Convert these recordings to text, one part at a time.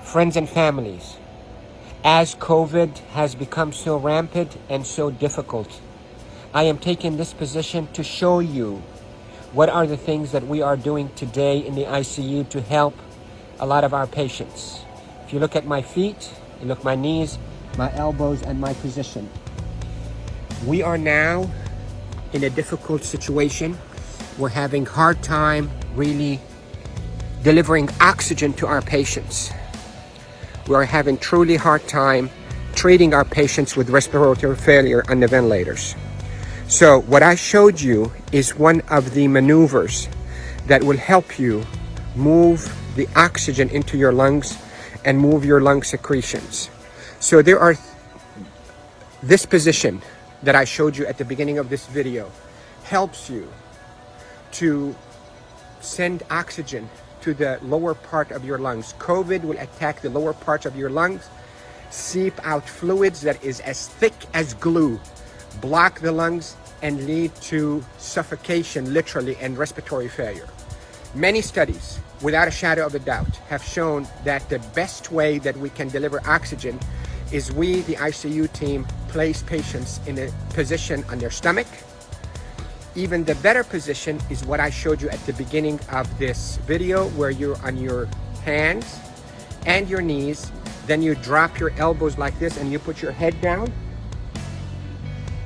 Friends and families, as COVID has become so rampant and so difficult, I am taking this position to show you what are the things that we are doing today in the ICU to help a lot of our patients. If you look at my feet, you look at my knees, my elbows, and my position. We are now in a difficult situation. We're having hard time really delivering oxygen to our patients. We are having truly hard time treating our patients with respiratory failure on the ventilators. So what I showed you is one of the maneuvers that will help you move the oxygen into your lungs and move your lung secretions. So there are this position that I showed you at the beginning of this video helps you to send oxygen to the lower part of your lungs. COVID will attack the lower parts of your lungs, seep out fluids that is as thick as glue, block the lungs, and lead to suffocation, literally, and respiratory failure. Many studies, without a shadow of a doubt, have shown that the best way that we can deliver oxygen is we, the ICU team, place patients in a position on their stomach. Even the better position is what I showed you at the beginning of this video, where you're on your hands and your knees, then you drop your elbows like this and you put your head down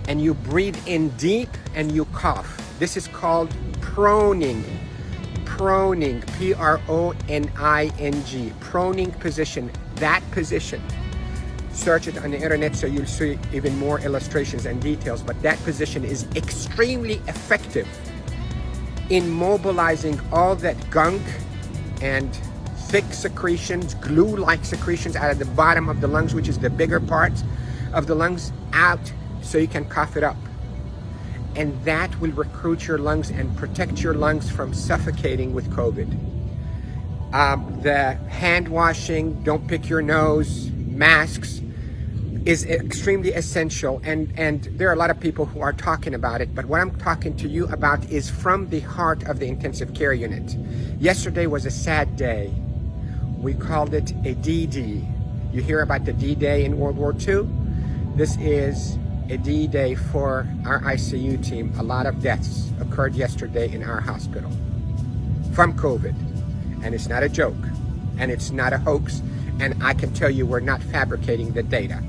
and you breathe in deep and you cough. This is called proning. Proning, P-R-O-N-I-N-G, proning position. That position, search it on the internet so you'll see even more illustrations and details, but that position is extremely effective in mobilizing all that gunk and thick secretions, glue-like secretions out of the bottom of the lungs, which is the bigger part of the lungs, out so you can cough it up. And that will recruit your lungs and protect your lungs from suffocating with COVID. The hand washing, don't pick your nose, masks, is extremely essential, and there are a lot of people who are talking about it, but what I'm talking to you about is from the heart of the intensive care unit. Yesterday was a sad day. We called it a D-Day. You hear about the D-Day in World War II? This is a D-Day for our ICU team. A lot of deaths occurred yesterday in our hospital from COVID, and it's not a joke, and it's not a hoax, and I can tell you we're not fabricating the data.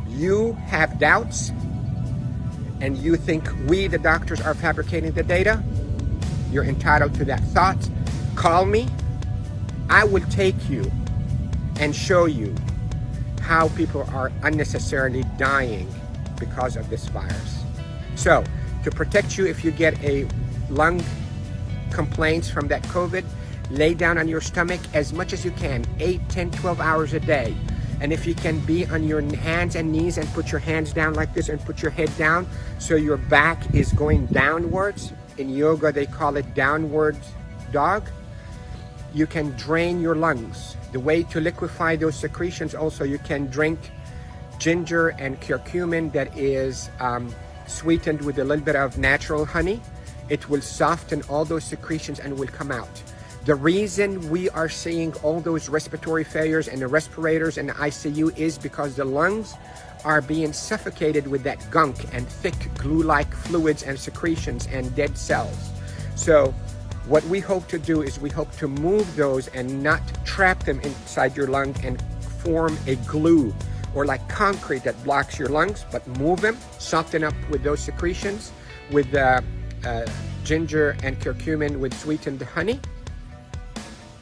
You have doubts and you think we, the doctors, are fabricating the data. You're entitled to that thought. Call me. I will take you and show you how people are unnecessarily dying because of this virus. So to protect you, if you get a lung complaints from that COVID, lay down on your stomach as much as you can, 8, 10, 12 hours a day. And if you can be on your hands and knees and put your hands down like this and put your head down so your back is going downwards. In yoga, they call it downward dog. You can drain your lungs. The way to liquefy those secretions, also you can drink ginger and curcumin that is sweetened with a little bit of natural honey. It will soften all those secretions and will come out. The reason we are seeing all those respiratory failures and the respirators and the ICU is because the lungs are being suffocated with that gunk and thick glue-like fluids and secretions and dead cells. So what we hope to do is we hope to move those and not trap them inside your lung and form a glue or like concrete that blocks your lungs, but move them, soften up with those secretions with ginger and curcumin with sweetened honey,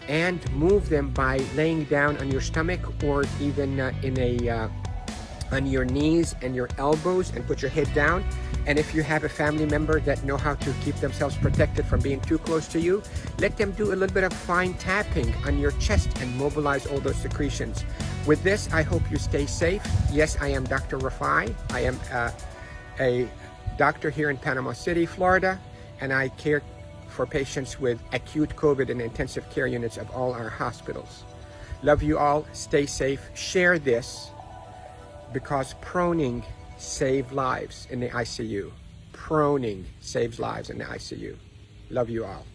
and move them by laying down on your stomach or even on your knees and your elbows and put your head down. And if you have a family member that know how to keep themselves protected from being too close to you, let them do a little bit of fine tapping on your chest and mobilize all those secretions. With this, I hope you stay safe. Yes, I am Dr. Rafai. I am a doctor here in Panama City, Florida, and I care for patients with acute COVID in intensive care units of all our hospitals. Love you all. Stay safe. Share this because proning saves lives in the ICU. proning saves lives in the ICU. Love you all.